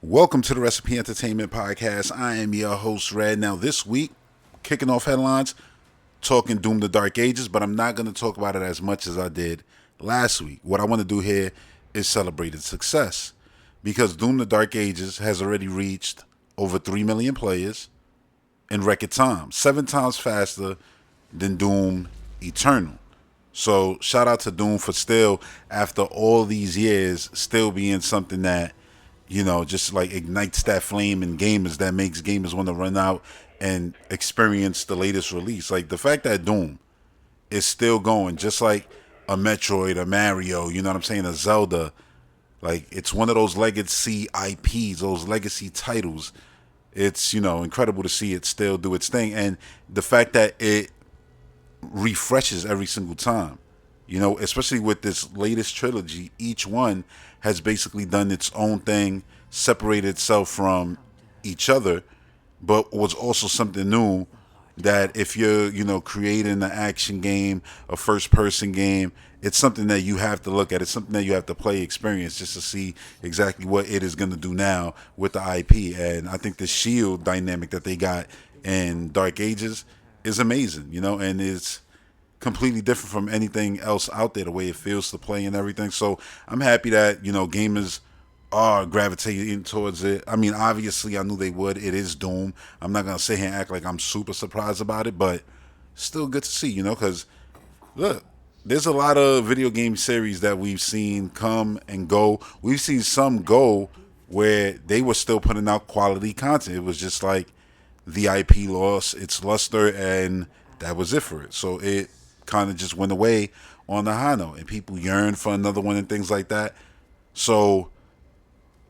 Welcome to the Recipe Entertainment Podcast. I am your host, Red. Now, this week, kicking off headlines, talking Doom the Dark Ages, but I'm not going to talk about it as much as I did last week. What I want to do here is celebrate its success because Doom the Dark Ages has already reached over 3 million players in record time, 7 times faster than Doom Eternal. So, shout out to Doom for still, after all these years, still being something that just like ignites that flame in gamers that makes gamers want to run out and experience the latest release. Like the fact that Doom is still going, just like a Metroid, a Mario, you know what I'm saying, a Zelda. Like it's one of those legacy IPs, those legacy titles. It's, incredible to see it still do its thing. And the fact that it refreshes every single time. Especially with this latest trilogy, each one has basically done its own thing, separated itself from each other, but was also something new that if you're, creating an action game, a first person game, it's something that you have to look at. It's something that you have to play, experience just to see exactly what it is going to do now with the IP. And I think the shield dynamic that they got in Dark Ages is amazing, and it's completely different from anything else out there, the way it feels to play and everything. So I'm happy that, gamers are gravitating towards it. I mean, obviously I knew they would. It is Doom. I'm not going to sit here and act like I'm super surprised about it, but still good to see, because look, there's a lot of video game series that we've seen come and go. We've seen some go where they were still putting out quality content. It was just like the IP lost its luster and that was it for it. So it kind of just went away on the high note and people yearn for another one and things like that. So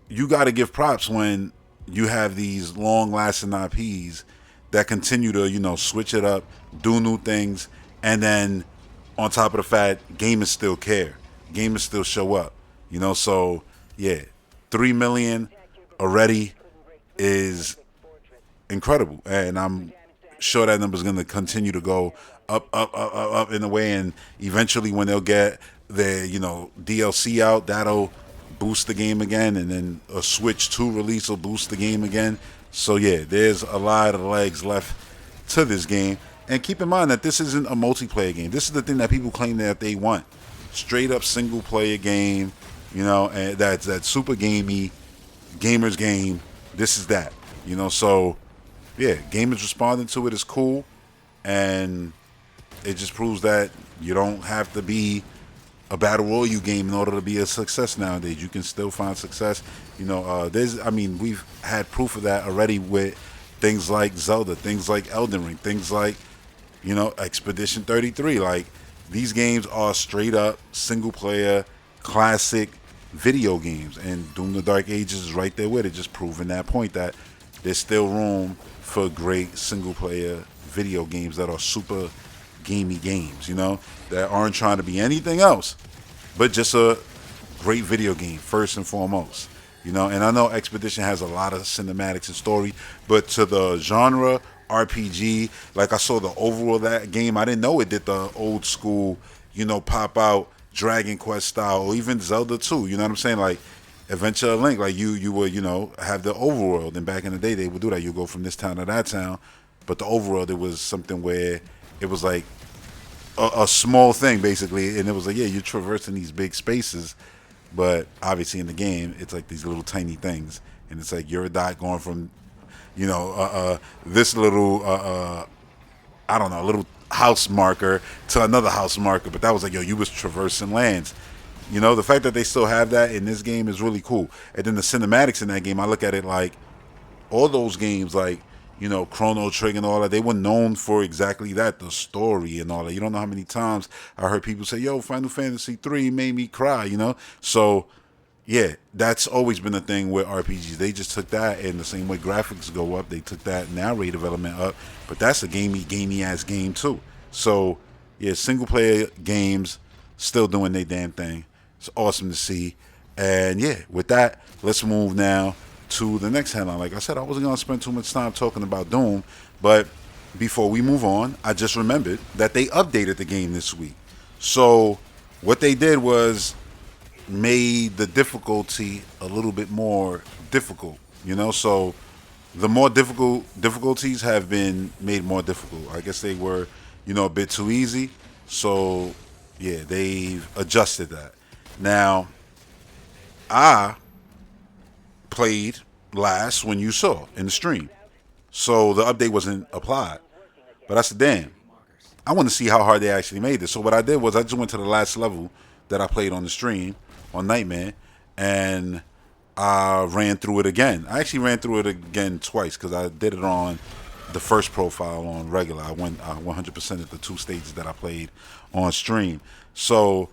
you got to give props when you have these long lasting IPs that continue to, switch it up, do new things, and then on top of the fact, gamers still care. Gamers still show up. So yeah, 3 million already is incredible. And I'm sure that number is going to continue to go up in a way. And eventually when they'll get their, DLC out, that'll boost the game again. And then a Switch 2 release will boost the game again. So yeah, there's a lot of legs left to this game. And keep in mind that this isn't a multiplayer game. This is the thing that people claim that they want. Straight up single player game, and that's that super gamey, gamers game. This is that, so yeah, gamers responding to it is cool. And it just proves that you don't have to be a battle royale game in order to be a success nowadays. You can still find success. We've had proof of that already with things like Zelda, things like Elden Ring, things like, Expedition 33. Like, these games are straight up single player classic video games. And Doom the Dark Ages is right there with it, just proving that point that there's still room for great single player video games that are super gamey games, that aren't trying to be anything else but just a great video game first and foremost. And I know Expedition has a lot of cinematics and story, but to the genre RPG, like I saw the overall of that game, I didn't know it did the old school, pop out Dragon Quest style, or even Zelda 2, you know what I'm saying? Like Adventure Link, like you would, have the overworld, and back in the day they would do that. You go from this town to that town, but the overworld, it was something where it was like a small thing basically, and it was like, yeah, you're traversing these big spaces, but obviously in the game it's like these little tiny things, and it's like you're a dot going from this little I don't know, a little house marker to another house marker, but that was like, yo, you was traversing lands. The fact that they still have that in this game is really cool. And then the cinematics in that game, I look at it like all those games, like, Chrono Trigger and all that, they were known for exactly that, the story and all that. You don't know how many times I heard people say, yo, Final Fantasy 3 made me cry, So, yeah, that's always been a thing with RPGs. They just took that, and the same way graphics go up, they took that narrative development up. But that's a gamey-ass game, too. So, yeah, single-player games still doing their damn thing. It's awesome to see. And, yeah, with that, let's move now to the next headline. Like I said, I wasn't going to spend too much time talking about Doom, but before we move on, I just remembered that they updated the game this week. So what they did was made the difficulty a little bit more difficult You know, so the more difficulties have been made more difficult. I guess they were, a bit too easy. So yeah, they've adjusted that. Now I played last when you saw in the stream, so the update wasn't applied. But I said, damn, I want to see how hard they actually made this. So what I did was I just went to the last level that I played on the stream on Nightmare, and I ran through it again. I actually ran through it again twice because I did it on the first profile on regular. I went 100% at the two stages that I played on stream. So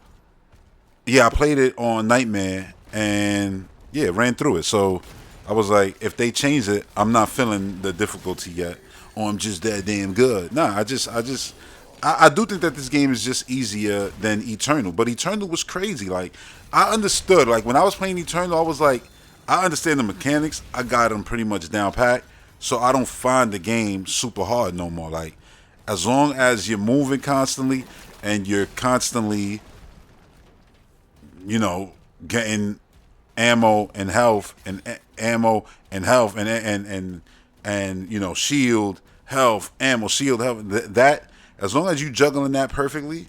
yeah, I played it on Nightmare and yeah, ran through it. So I was like, if they change it, I'm not feeling the difficulty yet, or I'm just that damn good. Nah, I do think that this game is just easier than Eternal, but Eternal was crazy. Like, I understood. Like when I was playing Eternal, I was like, I understand the mechanics. I got them pretty much down pat, so I don't find the game super hard no more. Like, as long as you're moving constantly and you're constantly getting ammo and health and ammo and health and shield, health, ammo, shield, health. That as long as you juggling that perfectly,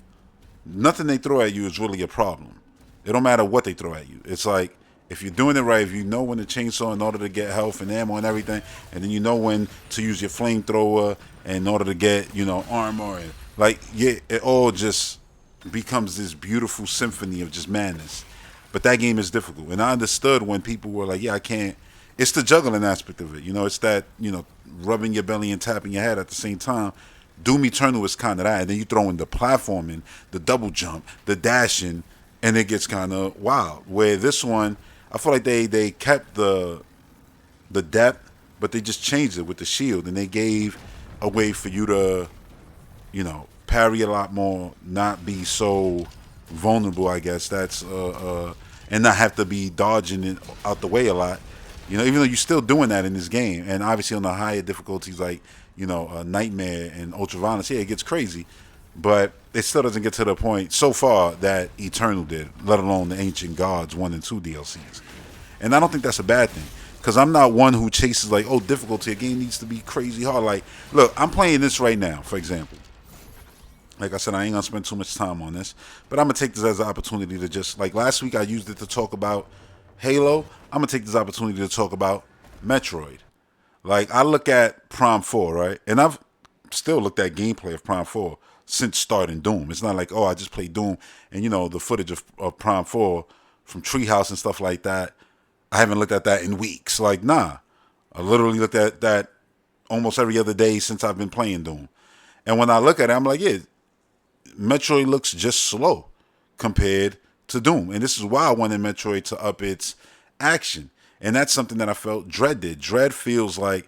nothing they throw at you is really a problem. It don't matter what they throw at you. It's like if you're doing it right, if you know when to chainsaw in order to get health and ammo and everything, and then you know when to use your flamethrower in order to get armor and yeah, it all just becomes this beautiful symphony of just madness. But that game is difficult, and I understood when people were like, "Yeah, I can't." It's the juggling aspect of it. It's that rubbing your belly and tapping your head at the same time. Doom Eternal is kind of that, and then you throw in the platforming, the double jump, the dashing, and it gets kind of wild. Where this one, I feel like they kept the depth, but they just changed it with the shield, and they gave a way for you to parry a lot more, not be so vulnerable. I guess that's and not have to be dodging it out the way a lot. Even though you're still doing that in this game, and obviously on the higher difficulties like Nightmare and Ultraviolence, yeah, it gets crazy, but it still doesn't get to the point so far that Eternal did, let alone the Ancient Gods 1 and 2 DLCs. And I don't think that's a bad thing, because I'm not one who chases like, oh, difficulty, a game needs to be crazy hard. Like, look, I'm playing this right now, for example. Like I said, I ain't gonna spend too much time on this, but I'm gonna take this as an opportunity to just, like last week I used it to talk about Halo. I'm gonna take this opportunity to talk about Metroid. Like, I look at Prime 4, right? And I've still looked at gameplay of Prime 4 since starting Doom. It's not like, oh, I just played Doom and the footage of Prime 4 from Treehouse and stuff like that. I haven't looked at that in weeks. Like, nah. I literally looked at that almost every other day since I've been playing Doom. And when I look at it, I'm like, yeah, Metroid looks just slow compared to Doom. And this is why I wanted Metroid to up its action. And that's something that I felt Dread did. Dread feels like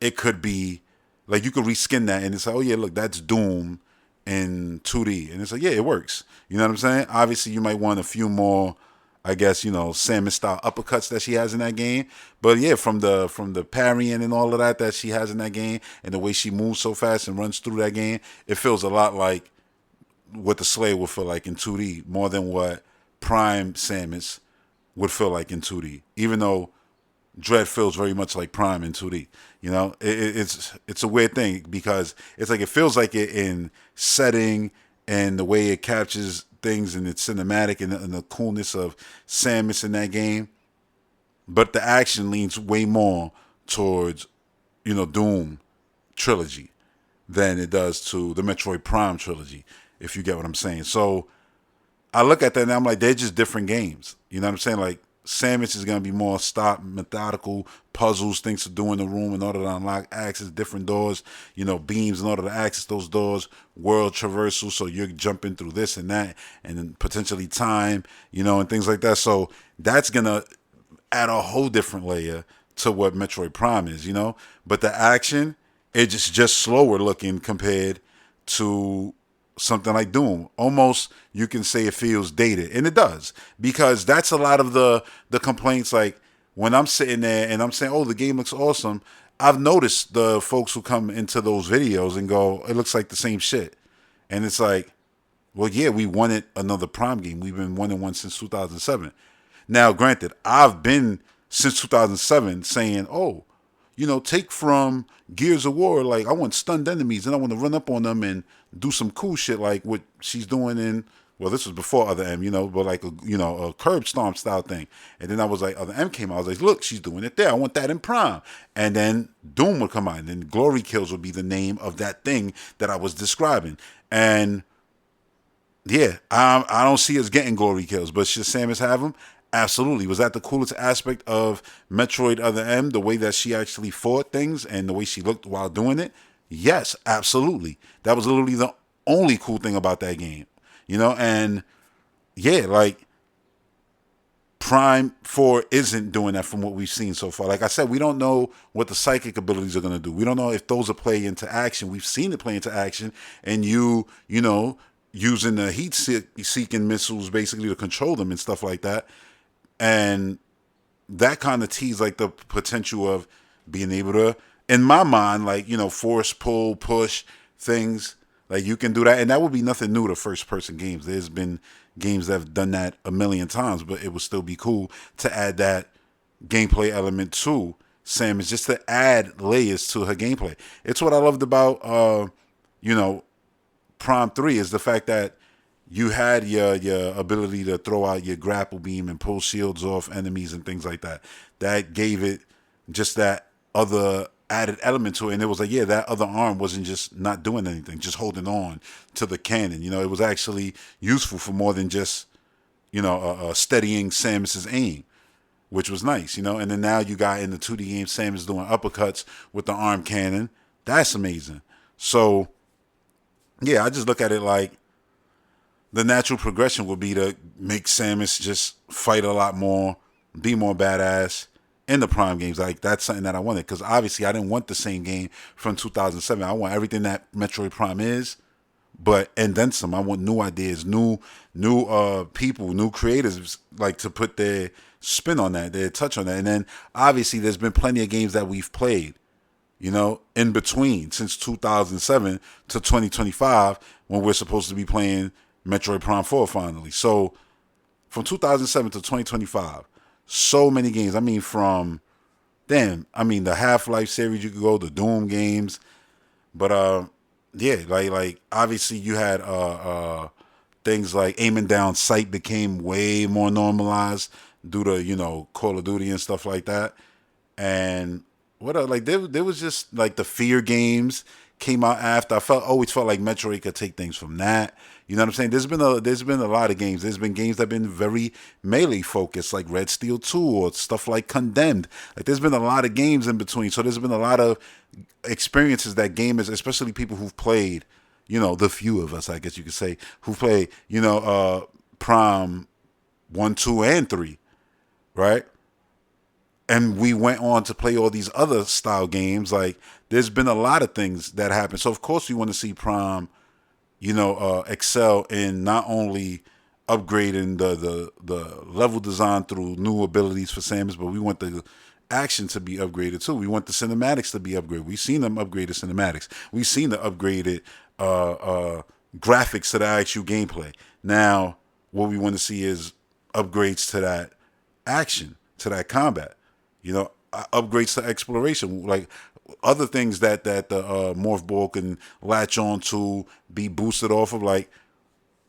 it could be, like you could reskin that and it's like, oh yeah, look, that's Doom in 2D. And it's like, yeah, it works. You know what I'm saying? Obviously, you might want a few more, I guess, Samus style uppercuts that she has in that game. But yeah, from the parrying and all of that she has in that game, and the way she moves so fast and runs through that game, it feels a lot like what the Slayer would feel like in 2D, more than what Prime Samus would feel like in 2D. Even though Dread feels very much like Prime in 2D. It's a weird thing because it's like it feels like it in setting and the way it captures things and its cinematic and the coolness of Samus in that game. But the action leans way more towards, Doom trilogy than it does to the Metroid Prime trilogy, if you get what I'm saying. So I look at that and I'm like, they're just different games. You know what I'm saying? Like, Samus is going to be more stop, methodical, puzzles, things to do in the room in order to unlock access, different doors, beams in order to access those doors, world traversal, so you're jumping through this and that, and then potentially time, and things like that. So that's going to add a whole different layer to what Metroid Prime is, But the action, it's just slower looking compared to something like Doom. Almost you can say it feels dated, and it does, because that's a lot of the complaints. Like when I'm sitting there and I'm saying, oh, the game looks awesome, I've noticed the folks who come into those videos and go, it looks like the same shit. And it's like, well, yeah, we wanted another Prime game. We've been wanting one since 2007. Now, granted, I've been since 2007 saying, oh, take from Gears of War, like, I want stunned enemies and I want to run up on them and do some cool shit like what she's doing in, well, this was before Other M, but like a curb stomp style thing. And then I was like, Other M came out, I was like, look, she's doing it there. I want that in Prime. And then Doom would come out, and then Glory Kills would be the name of that thing that I was describing. And yeah, I don't see us getting Glory Kills, but should Samus have them? Absolutely. Was that the coolest aspect of Metroid Other M, the way that she actually fought things and the way she looked while doing it? Yes, absolutely. That was literally the only cool thing about that game. And yeah, like Prime 4 isn't doing that from what we've seen so far. Like I said, we don't know what the psychic abilities are going to do. We don't know if those are play into action. We've seen it play into action, and using the heat-seeking missiles basically to control them and stuff like that. And that kind of teased like the potential of being able to, in my mind, like, force, pull, push things. Like, you can do that. And that would be nothing new to first-person games. There's been games that have done that a million times, but it would still be cool to add that gameplay element to Samus, just to add layers to her gameplay. It's what I loved about, Prime 3, is the fact that you had your ability to throw out your grapple beam and pull shields off enemies and things like that. That gave it just that other added element to it. And it was like, yeah, that other arm wasn't just not doing anything, just holding on to the cannon. It was actually useful for more than just, steadying Samus's aim, which was nice, And then now you got in the 2D game, Samus doing uppercuts with the arm cannon. That's amazing. So, yeah, I just look at it like the natural progression would be to make Samus just fight a lot more, be more badass in the Prime games. Like, that's something that I wanted, because obviously I didn't want the same game from 2007. I want everything that Metroid Prime is, and then some. I want new ideas, new people, new creators, like, to put their spin on that, their touch on that. And then obviously there's been plenty of games that we've played, in between, since 2007 to 2025, when we're supposed to be playing Metroid Prime 4 finally. So from 2007 to 2025, so many games. I mean, the Half-Life series you could go, the Doom games. But yeah, like obviously you had things like aiming down sight became way more normalized due to, Call of Duty and stuff like that. And what else? Like, there was just like the Fear games came out after. Always felt like Metroid could take things from that. You know what I'm saying? There's been a lot of games. There's been games that have been very melee focused, like Red Steel 2 or stuff like Condemned. Like, there's been a lot of games in between. So there's been a lot of experiences that gamers, especially people who've played, the few of us, I guess you could say, who played, Prime 1, 2, and 3, right? And we went on to play all these other style games. Like, there's been a lot of things that happen. So of course we want to see Prime, excel in not only upgrading the level design through new abilities for Samus, but we want the action to be upgraded too. We want the cinematics to be upgraded. We've seen them upgraded cinematics. We've seen the upgraded graphics to the actual gameplay. Now, what we want to see is upgrades to that action, to that combat. Upgrades to exploration, like other things that the morph ball can latch on to, be boosted off of, like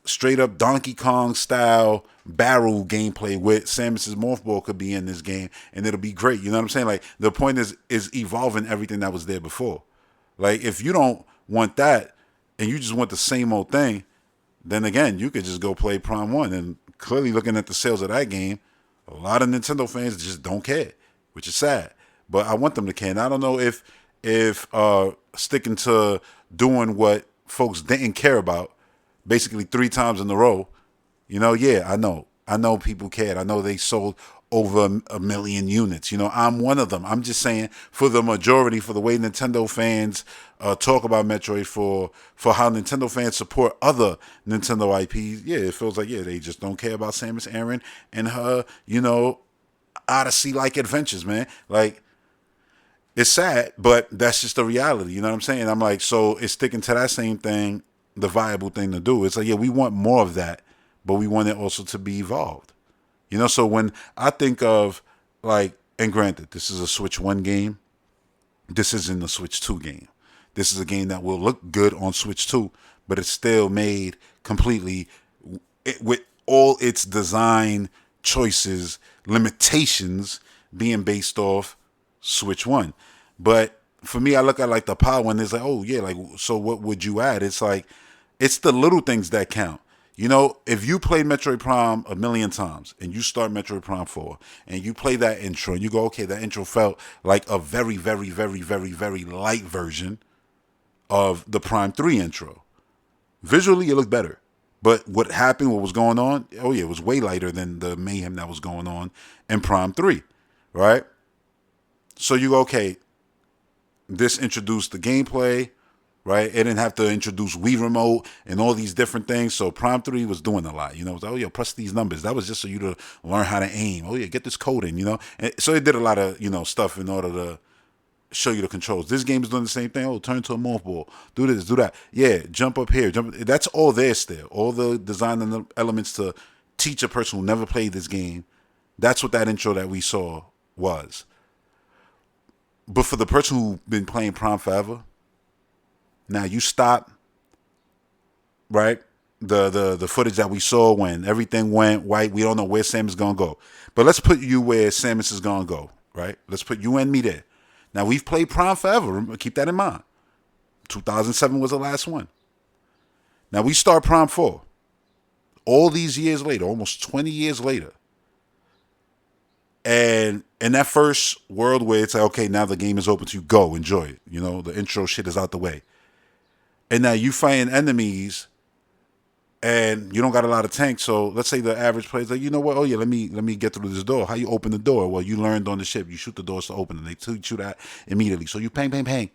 straight up Donkey Kong style barrel gameplay with Samus's morph ball could be in this game, and it'll be great. You know what I'm saying? Like, the point is evolving everything that was there before. Like, if you don't want that and you just want the same old thing, then again, you could just go play Prime 1. And clearly, looking at the sales of that game, a lot of Nintendo fans just don't care, which is sad. But I want them to care. And I don't know if sticking to doing what folks didn't care about, basically 3 times in a row, yeah, I know people cared. I know they sold over a million units. I'm one of them. I'm just saying, for the majority, for the way Nintendo fans talk about Metroid, for how Nintendo fans support other Nintendo IPs, yeah, it feels like, yeah, they just don't care about Samus Aran and her, Odyssey-like adventures, man. Like, it's sad, but that's just the reality. You know what I'm saying? I'm like, so it's sticking to that same thing, the viable thing to do. It's like, yeah, we want more of that, but we want it also to be evolved. So when I think of, like, And granted, this is a Switch 1 game. This isn't a Switch 2 game. This is a game that will look good on Switch 2, but it's still made completely with all its design choices, limitations being based off Switch 1. But for me, I look at like the power one. It's like, oh yeah, like so what would you add? It's like it's the little things that count. You know, if you play Metroid Prime a million times and you start Metroid Prime 4 and you play that intro and you go, okay, that intro felt like a very, very, very, very, very light version of the Prime 3 intro. Visually, it looked better. But what happened, what was going on, oh yeah, it was way lighter than the mayhem that was going on in Prime 3, right? So you go, okay, this introduced the gameplay, right? It didn't have to introduce Wii Remote and all these different things. So Prime 3 was doing a lot. You know, it was like, oh, yeah, press these numbers. That was just so you to learn how to aim. Oh, yeah, get this code in, you know? And so it did a lot of, stuff in order to show you the controls. This game is doing the same thing. Oh, turn to a morph ball. Do this, do that. Yeah, jump up here. Jump. That's all there still. All the design and the elements to teach a person who never played this game. That's what that intro that we saw was. But for the person who's been playing Prime forever, now you stop, right? The footage that we saw when everything went white, we don't know where Samus gonna go. But let's put you where Samus is gonna go, right? Let's put you and me there. Now we've played Prime forever. Keep that in mind. 2007 was the last one. Now we start Prime 4. All these years later, almost 20 years later. And in that first world where it's like, okay, now the game is open to you, go, enjoy it. You know, the intro shit is out the way. And now you fighting enemies and you don't got a lot of tanks. So let's say the average player's like, you know what? Oh yeah, let me get through this door. How you open the door? Well, you learned on the ship. You shoot the doors to open and they teach you that immediately. So you pang, pang, pang.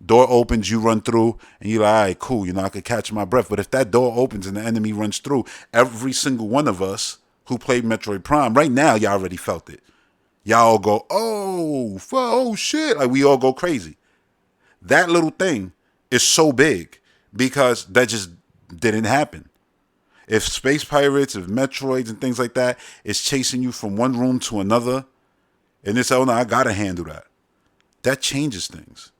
Door opens, you run through, and you're like, all right, cool. You know, I could catch my breath. But if that door opens and the enemy runs through, every single one of us who played Metroid Prime, right now, y'all already felt it. Y'all go, oh shit. Like we all go crazy. That little thing is so big because that just didn't happen. If Space Pirates, if Metroids and things like that is chasing you from one room to another, and it's, oh no, I gotta handle that. That changes things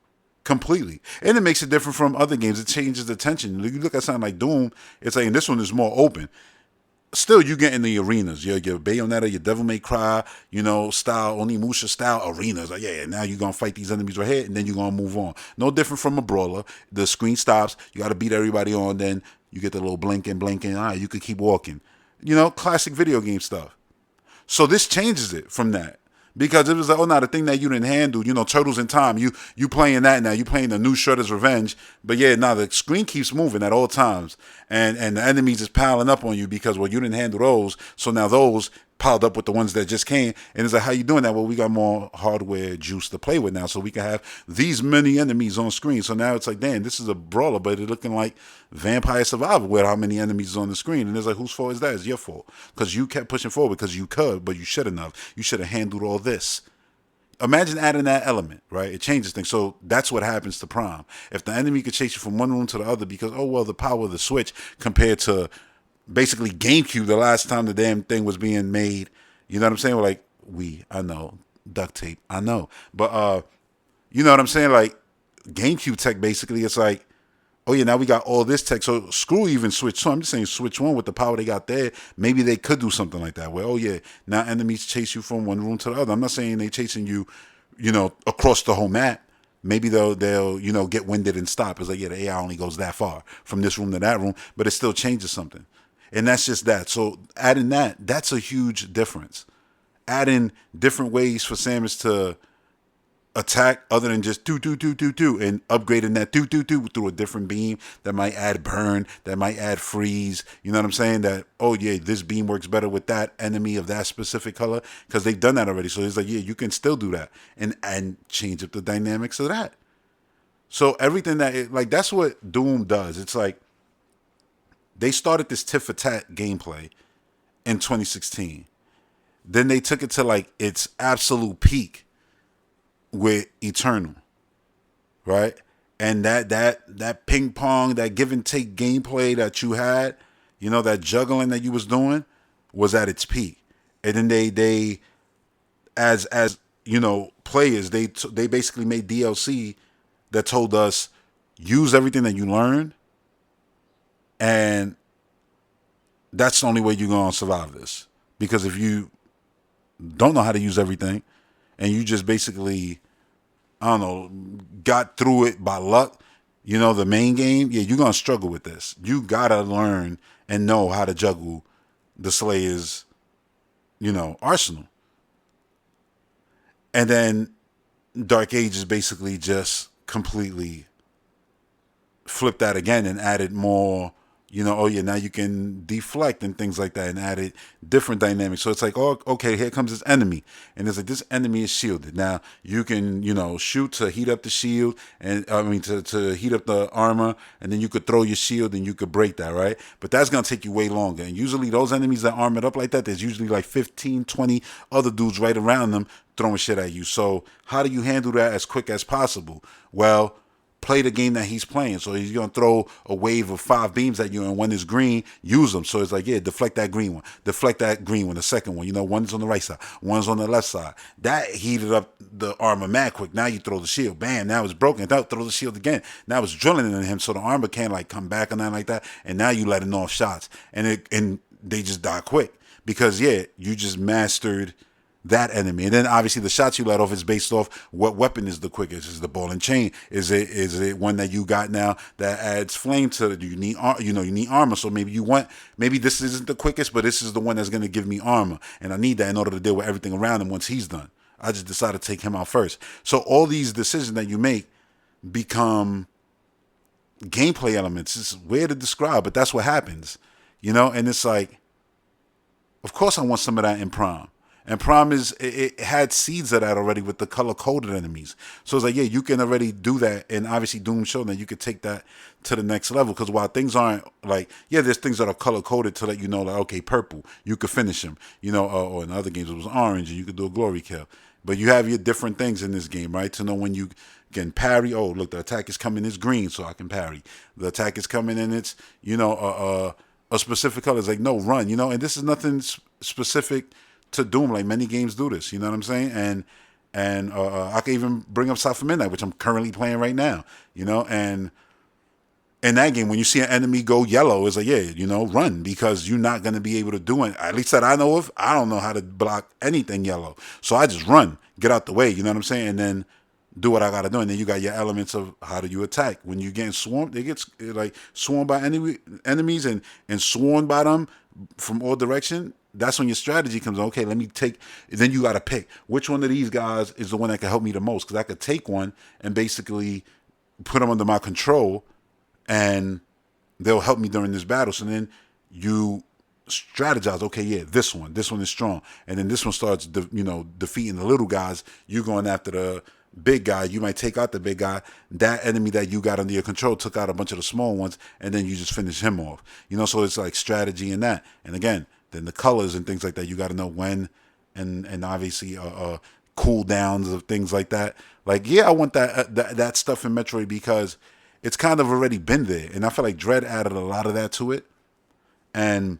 completely. And it makes it different from other games. It changes the tension. You look at something like Doom, it's like, and this one is more open. Still, you get in the arenas. Your Bayonetta, your Devil May Cry, style, Onimusha style arenas. Like, yeah, now you're going to fight these enemies right here, and then you're going to move on. No different from a brawler. The screen stops. You got to beat everybody on. Then you get the little blinking. All right, you could keep walking. Classic video game stuff. So this changes it from that. Because it was like, oh no, the thing that you didn't handle, Turtles in Time, you playing that now, you playing the new Shredder's Revenge, but yeah, now the screen keeps moving at all times, and the enemies is piling up on you because, well, you didn't handle those, so now those piled up with the ones that just came, and it's like, how you doing that? Well, we got more hardware juice to play with now, so we can have these many enemies on screen. So now it's like, damn, this is a brawler, but it's looking like Vampire Survivor with how many enemies is on the screen. And it's like, whose fault is that? It's your fault. Because you kept pushing forward because you could, but you shouldn't have. You should have handled all this. Imagine adding that element, right? It changes things. So that's what happens to Prime. If the enemy could chase you from one room to the other because, oh, well, the power of the Switch compared to basically GameCube, the last time the damn thing was being made. You know what I'm saying? We're like, I know. Duct tape, I know. But, you know what I'm saying? Like, GameCube tech, basically, it's like, oh yeah, now we got all this tech. So screw even Switch 2. I'm just saying Switch 1 with the power they got there, maybe they could do something like that. Where, oh yeah, now enemies chase you from one room to the other. I'm not saying they chasing you, across the whole map. Maybe they'll get winded and stop. It's like, yeah, the AI only goes that far from this room to that room, but it still changes something. And that's just that. So adding that's a huge difference. Adding different ways for Samus to attack other than just do, and upgrading that do through a different beam that might add burn, that might add freeze. You know what I'm saying? That, oh yeah, this beam works better with that enemy of that specific color because they've done that already. So it's like, yeah, you can still do that and change up the dynamics of that. So everything that's what Doom does. It's like they started this tit for tat gameplay in 2016. Then they took it to like its absolute peak with Eternal, right? And that ping pong, that give and take gameplay that you had, that juggling that you was doing was at its peak. And then they as players, they basically made DLC that told us use everything that you learned, and that's the only way you're gonna survive this. Because if you don't know how to use everything, and you just basically, I don't know, got through it by luck, the main game, yeah, you're gonna struggle with this. You gotta learn and know how to juggle the Slayer's, arsenal. And then Dark Ages basically just completely flipped that again and added more, oh yeah, now you can deflect and things like that, and added different dynamics. So it's like, oh, okay, here comes this enemy. And it's like, this enemy is shielded. Now you can, shoot to heat up the shield, and I mean, to heat up the armor, and then you could throw your shield and you could break that, right? But that's going to take you way longer. And usually those enemies that armored up like that, there's usually like 15, 20 other dudes right around them throwing shit at you. So how do you handle that as quick as possible? Well, play the game that he's playing. So he's going to throw a wave of 5 beams at you, and when it's green, use them. So it's like, yeah, deflect that green one. Deflect that green one, the second one. One's on the right side, one's on the left side. That heated up the armor mad quick. Now you throw the shield. Bam, now it's broken. Now throw the shield again. Now it's drilling in him, so the armor can't like come back or nothing like that. And now you letting off shots. And they just die quick. Because, yeah, you just mastered that enemy. And then obviously the shots you let off is based off what weapon is the quickest. Is the ball and chain? Is it one that you got now that adds flame to it? You need you need armor. So maybe this isn't the quickest, but this is the one that's going to give me armor, and I need that in order to deal with everything around him once he's done. I just decided to take him out first. So all these decisions that you make become gameplay elements. It's weird to describe, but that's what happens. And it's like, of course I want some of that in Prime. And Prime it had seeds of that already with the color-coded enemies. So it's like, yeah, you can already do that. And obviously Doom showed that you could take that to the next level. Because while things aren't like, yeah, there's things that are color-coded to let you know, like, okay, purple, you could finish him. Or in other games it was orange and you could do a glory kill. But you have your different things in this game, right? To know when you can parry. Oh, look, the attack is coming, it's green, so I can parry. The attack is coming and it's, a specific color. It's like, no, run, And this is nothing specific to Doom, like many games do this, you know what I'm saying? And I can even bring up South of Midnight, which I'm currently playing right now, and in that game, when you see an enemy go yellow, it's like, yeah, run, because you're not going to be able to do it. At least that I know of, I don't know how to block anything yellow. So I just run, get out the way, you know what I'm saying? And then do what I got to do. And then you got your elements of how do you attack. When you getting swarmed, they get like swarmed by enemies and swarmed by them from all direction. That's when your strategy comes on. Okay, let me take. Then you got to pick which one of these guys is the one that can help me the most. Because I could take one and basically put them under my control, and they'll help me during this battle. So then you strategize. Okay, yeah, this one is strong, and then this one starts, defeating the little guys. You going after the big guy. You might take out the big guy. That enemy that you got under your control took out a bunch of the small ones, and then you just finish him off. So it's like strategy in that. And again, then the colors and things like that, you got to know when, and obviously cooldowns of things like that. Like, yeah, I want that stuff in Metroid because it's kind of already been there, and I feel like Dread added a lot of that to it. And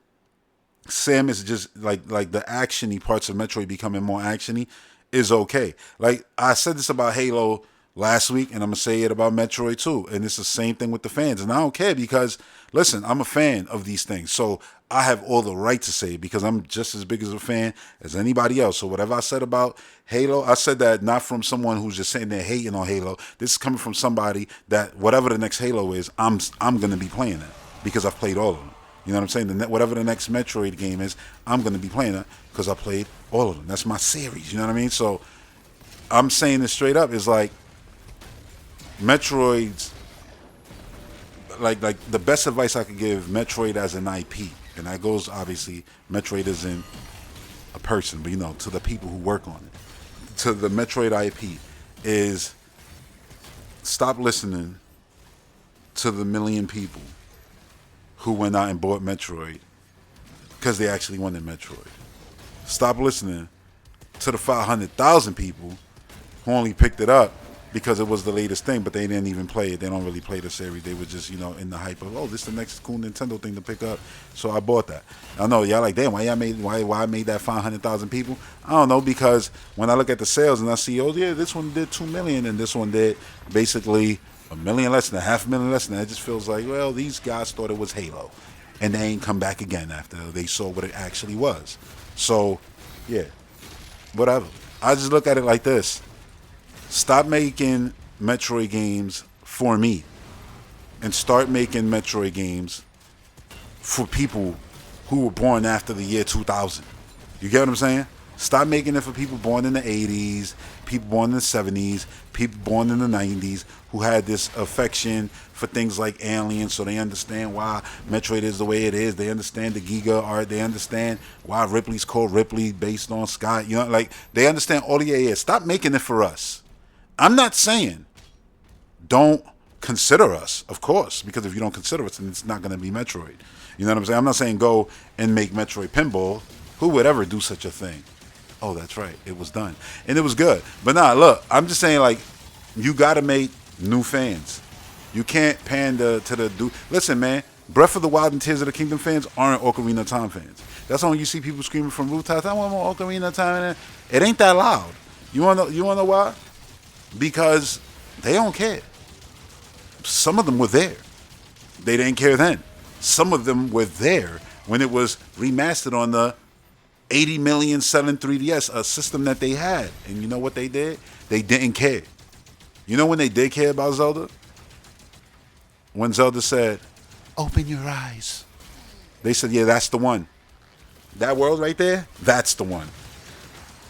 Samus just like the actiony parts of Metroid becoming more actiony is okay. Like I said this about Halo last week, and I'm gonna say it about Metroid too. And it's the same thing with the fans. And I don't care because, listen, I'm a fan of these things, so I have all the right to say it because I'm just as big as a fan as anybody else. So whatever I said about Halo, I said that not from someone who's just sitting there hating on Halo. This is coming from somebody that whatever the next Halo is, I'm gonna be playing that because I've played all of them. You know what I'm saying? Whatever the next Metroid game is, I'm going to be playing it because I played all of them. That's my series. You know what I mean? So I'm saying this straight up. Is like Metroid's like the best advice I could give Metroid as an IP, and that goes obviously. Metroid isn't a person, but to the people who work on it, to the Metroid IP, is stop listening to the million people who went out and bought Metroid because they actually wanted Metroid. Stop listening to the 500,000 people who only picked it up because it was the latest thing, but they didn't even play it. They don't really play the series. They were just, in the hype of, oh, this is the next cool Nintendo thing to pick up. So I bought that. I know y'all like, damn, why I made that 500,000 people? I don't know, because when I look at the sales and I see, oh yeah, this one did 2 million and this one did basically a million less than a half million less than that, it just feels like, well, these guys thought it was Halo, and they ain't come back again after they saw what it actually was. So, yeah, whatever. I just look at it like this. Stop making Metroid games for me and start making Metroid games for people who were born after the year 2000. You get what I'm saying? Stop making it for people born in the 80s, people born in the 70s, people born in the 90s who had this affection for things like Aliens, so they understand why Metroid is the way it is. They understand the Giga art. They understand why Ripley's called Ripley based on Scott. Like, they understand all the AS. Stop making it for us. I'm not saying don't consider us, of course, because if you don't consider us, then it's not going to be Metroid. You know what I'm saying? I'm not saying go and make Metroid Pinball. Who would ever do such a thing? Oh, that's right. It was done. And it was good. But nah, look, I'm just saying, like, you got to make new fans. You can't pander to the dude. Listen, man, Breath of the Wild and Tears of the Kingdom fans aren't Ocarina of Time fans. That's why when you see people screaming from rooftops, I want more Ocarina of Time. It ain't that loud. You wanna know why? Because they don't care. Some of them were there. They didn't care then. Some of them were there when it was remastered on the 80 million selling 3DS, a system that they had. And you know what they did? They didn't care. You know when they did care about Zelda? When Zelda said, open your eyes. They said, yeah, that's the one. That world right there, that's the one.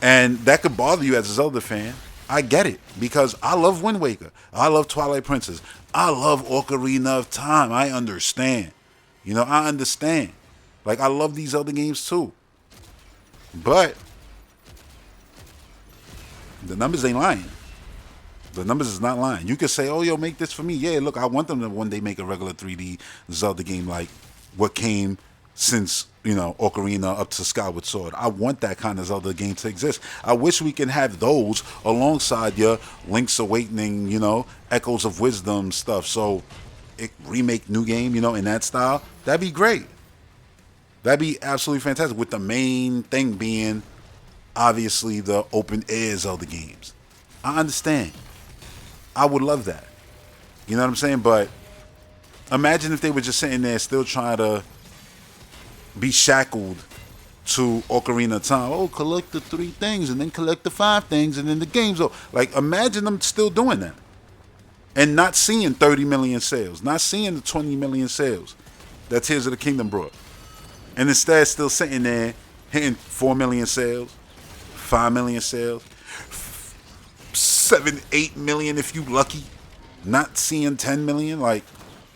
And that could bother you as a Zelda fan. I get it, because I love Wind Waker. I love Twilight Princess. I love Ocarina of Time. I understand. I understand. Like, I love these other games too. But the numbers ain't lying. The numbers is not lying. You could say, oh, yo, make this for me. Yeah, look, I want them to one day make a regular 3D Zelda game like what came since, Ocarina up to Skyward Sword. I want that kind of Zelda game to exist. I wish we can have those alongside your Link's Awakening, Echoes of Wisdom stuff. So remake new game, in that style. That'd be great. That'd be absolutely fantastic, with the main thing being obviously the open air Zelda games. I understand. I would love that. You know what I'm saying? But imagine if they were just sitting there still trying to be shackled to Ocarina of Time. Oh, collect the 3 things and then collect the 5 things and then the game's over. Like, imagine them still doing that and not seeing 30 million sales, not seeing the 20 million sales that Tears of the Kingdom brought. And instead still sitting there hitting 4 million sales, 5 million sales, 7, 8 million if you lucky. Not seeing 10 million, like,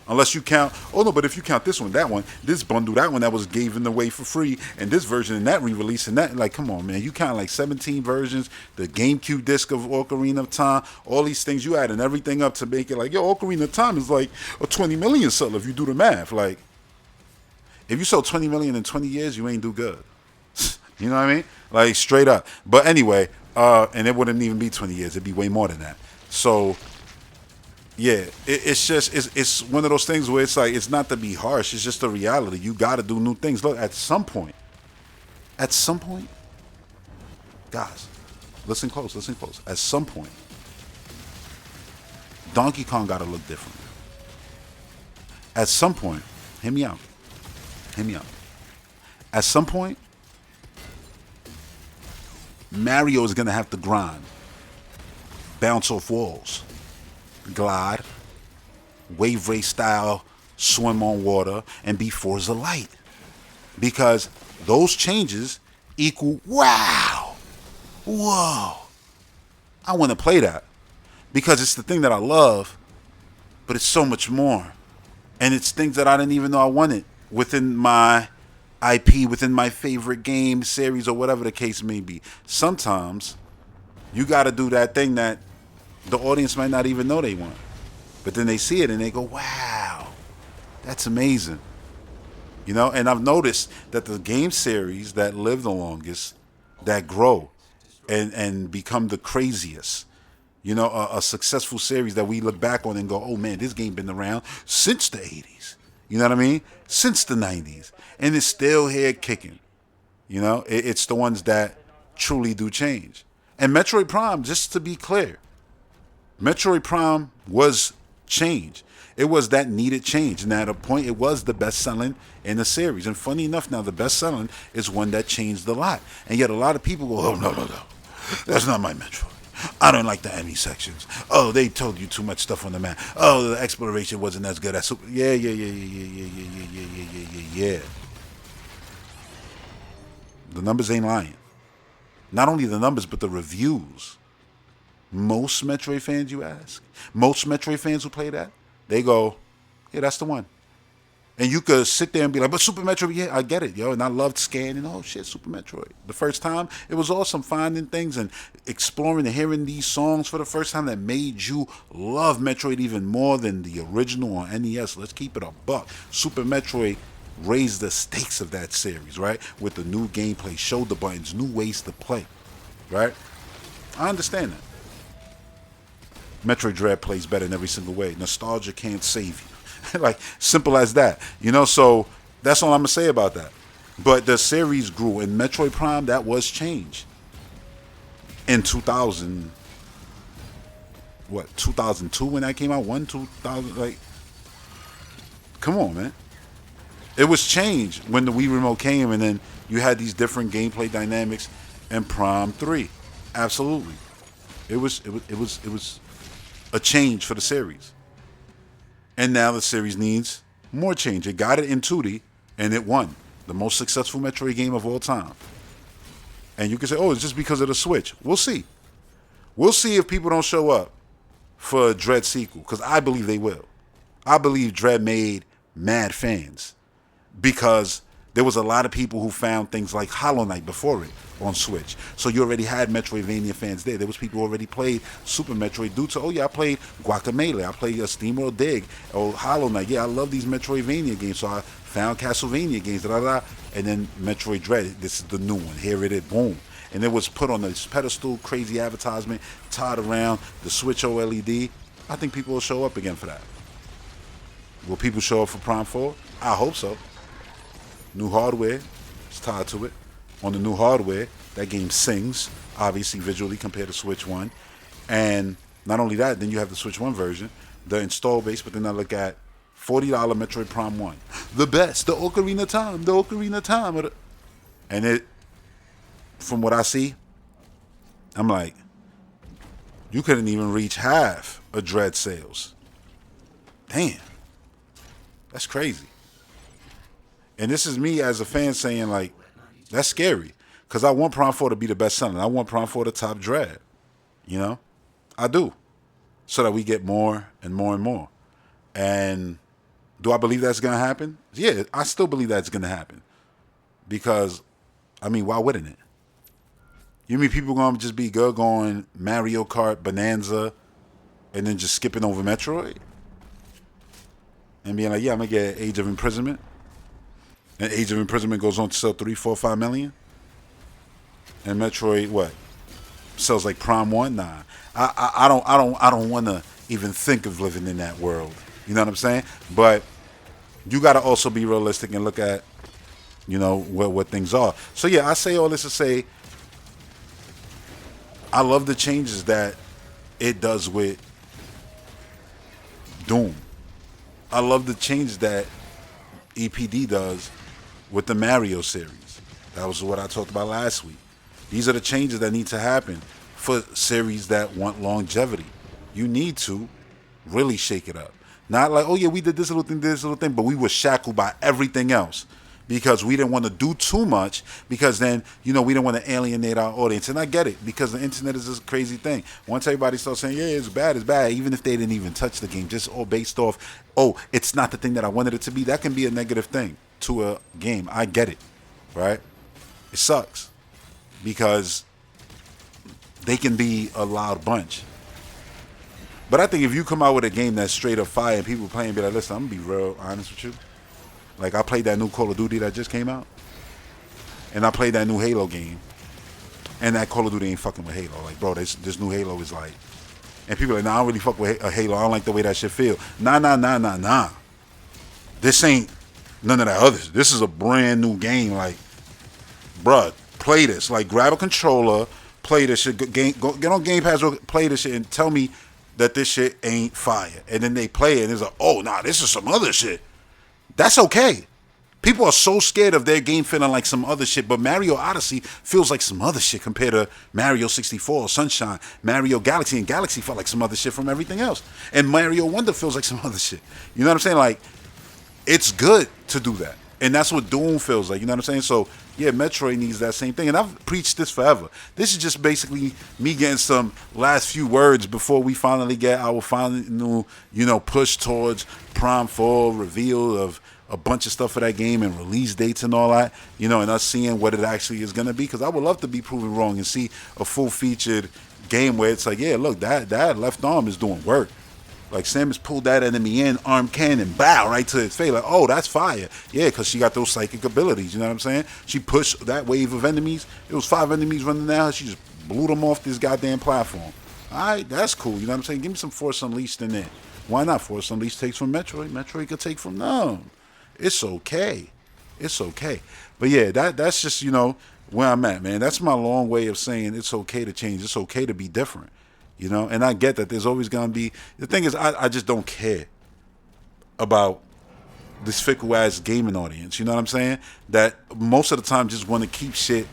unless you count, oh no, but if you count this one, that one, this bundle, that one that was given away for free, and this version and that re-release and that, like, come on, man. You count like 17 versions, the GameCube disc of Ocarina of Time, all these things, you adding everything up to make it like, yo, Ocarina of Time is like a 20 million seller if you do the math. Like, if you sold 20 million in 20 years, you ain't do good. You know what I mean? Like, straight up. But anyway, and it wouldn't even be 20 years. It'd be way more than that. So, yeah, it's one of those things where it's like, it's not to be harsh. It's just a reality. You got to do new things. Look, at some point, guys, listen close. At some point, Donkey Kong got to look different. At some point, hear me out. At some point, Mario is going to have to grind, bounce off walls, glide, wave race style, swim on water, and be Forza Light. Because those changes equal, wow, whoa. I want to play that because it's the thing that I love, but it's so much more. And it's things that I didn't even know I wanted within my IP, within my favorite game series, or whatever the case may be. Sometimes you got to do that thing that the audience might not even know they want, but then they see it and they go, wow, that's amazing. And I've noticed that the game series that live the longest, that grow and become the craziest, a successful series that we look back on and go, oh man, this game been around since the 80s. You know what I mean? Since the 90s. And it's still here kicking. It's the ones that truly do change. And Metroid Prime, just to be clear, Metroid Prime was change. It was that needed change. And at a point, it was the best selling in the series. And funny enough, now the best selling is one that changed a lot. And yet a lot of people go, oh, no. That's not my Metroid. I don't like the enemy sections. Oh, they told you too much stuff on the map. Oh, the exploration wasn't as good as Super. Yeah. The numbers ain't lying. Not only the numbers, but the reviews. Most Metroid fans, you ask, most Metroid fans who play that, they go, yeah, that's the one. And you could sit there and be like, but Super Metroid, yeah, I get it, yo. And I loved scanning, oh shit, Super Metroid. The first time, it was awesome finding things and exploring and hearing these songs for the first time that made you love Metroid even more than the original on NES. Let's keep it a buck. Super Metroid raised the stakes of that series, right? With the new gameplay, showed the buttons, new ways to play, right? I understand that. Metroid Dread plays better in every single way. Nostalgia can't save you. Like, simple as that. So that's all I'm going to say about that. But the series grew. In Metroid Prime, that was change. In 2000, 2002 when that came out? 2000, like, come on, man. It was change when the Wii Remote came, and then you had these different gameplay dynamics in Prime 3. Absolutely. It was a change for the series. And now the series needs more change. It got it in 2D, and it won. The most successful Metroid game of all time. And you can say, oh, it's just because of the Switch. We'll see. We'll see if people don't show up for a Dread sequel, because I believe they will. I believe Dread made mad fans, because there was a lot of people who found things like Hollow Knight before it on Switch. So you already had Metroidvania fans there. There was people who already played Super Metroid due to, oh yeah, I played Guacamelee, I played SteamWorld Dig, or Hollow Knight. Yeah, I love these Metroidvania games, so I found Castlevania games, and then Metroid Dread, this is the new one. Here it is, boom. And it was put on this pedestal, crazy advertisement, tied around the Switch OLED. I think people will show up again for that. Will people show up for Prime 4? I hope so. New hardware is tied to it. On the new hardware, that game sings, obviously visually compared to Switch 1. And not only that, then you have the Switch 1 version, the install base, but then I look at $40 Metroid Prime 1. The best, the Ocarina of Time. And it, from what I see, I'm like, you couldn't even reach half of Dread sales. Damn. That's crazy. And this is me as a fan saying, like, that's scary. Because I want Prime 4 to be the best selling. I want Prime 4 to top Dread. I do. So that we get more and more and more. And do I believe that's going to happen? Yeah, I still believe that's going to happen. Because, why wouldn't it? You mean people going to just be good going Mario Kart, Bonanza, and then just skipping over Metroid? And being like, yeah, I'm going to get Age of Imprisonment. And Age of Imprisonment goes on to sell 3, 4, 5 million. And Metroid, what? Sells like Prime 1? Nah. I don't want to even think of living in that world. You know what I'm saying? But you got to also be realistic and look at, what things are. So yeah, I say all this to say, I love the changes that it does with Doom. I love the changes that EPD does with the Mario series. That was what I talked about last week. These are the changes that need to happen for series that want longevity. You need to really shake it up. Not like, oh yeah, we did this little thing, but we were shackled by everything else because we didn't want to do too much, because then, we didn't want to alienate our audience. And I get it, because the internet is this crazy thing. Once everybody starts saying, yeah, it's bad, even if they didn't even touch the game, just all based off, oh, it's not the thing that I wanted it to be, that can be a negative thing to a game. I get it, right? It sucks, because they can be a loud bunch. But I think if you come out with a game that's straight up fire and people playing, be like, listen, I'm going to be real honest with you. Like, I played that new Call of Duty that just came out. And I played that new Halo game. And that Call of Duty ain't fucking with Halo. Like, bro, this new Halo is like, And people are like, nah, I don't really fuck with Halo. I don't like the way that shit feel. Nah. This ain't none of that other. This is a brand new game. Like, bruh, play this. Like, grab a controller, play this shit. Get on Game Pass, play this shit, and tell me that this shit ain't fire. And then they play it, and it's like, oh, nah, this is some other shit. That's okay. People are so scared of their game feeling like some other shit, but Mario Odyssey feels like some other shit compared to Mario 64, Sunshine, Mario Galaxy, and Galaxy felt like some other shit from everything else. And Mario Wonder feels like some other shit. You know what I'm saying? Like, it's good to do that. And that's what Doom feels like. You know what I'm saying? So, yeah, Metroid needs that same thing. And I've preached this forever. This is just basically me getting some last few words before we finally get our final, push towards Prime 4 reveal of a bunch of stuff for that game and release dates and all that, and us seeing what it actually is going to be. Because I would love to be proven wrong and see a full-featured game where it's like, yeah, look, that left arm is doing work. Like, Samus pulled that enemy in, arm cannon, bow, right to his face. Like, oh, that's fire. Yeah, because she got those psychic abilities, you know what I'm saying? She pushed that wave of enemies. It was 5 enemies running down. She just blew them off this goddamn platform. All right, that's cool, you know what I'm saying? Give me some Force Unleashed in there. Why not? Force Unleashed takes from Metroid. Metroid could take from them. It's okay. It's okay. But yeah, that's just, where I'm at, man. That's my long way of saying it's okay to change. It's okay to be different. And I get that there's always going to be... The thing is, I just don't care about this fickle-ass gaming audience. You know what I'm saying? That most of the time just want to keep shit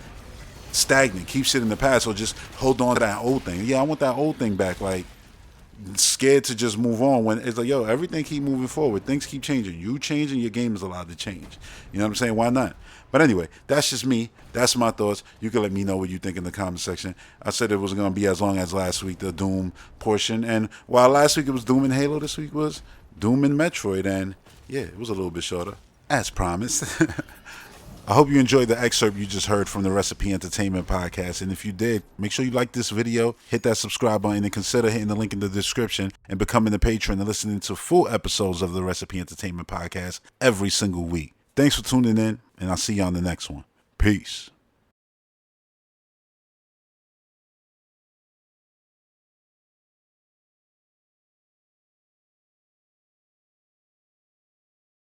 stagnant, keep shit in the past, or just hold on to that old thing. Yeah, I want that old thing back. Like, scared to just move on when it's like, yo, everything keep moving forward. Things keep changing. You changing, your game is allowed to change. You know what I'm saying? Why not? But anyway, that's just me. That's my thoughts. You can let me know what you think in the comment section. I said it was going to be as long as last week, the Doom portion. And while last week it was Doom and Halo, this week was Doom and Metroid. And yeah, it was a little bit shorter, as promised. I hope you enjoyed the excerpt you just heard from the Recipe Entertainment podcast. And if you did, make sure you like this video, hit that subscribe button, and consider hitting the link in the description and becoming a patron and listening to full episodes of the Recipe Entertainment podcast every single week. Thanks for tuning in, and I'll see you on the next one. Peace.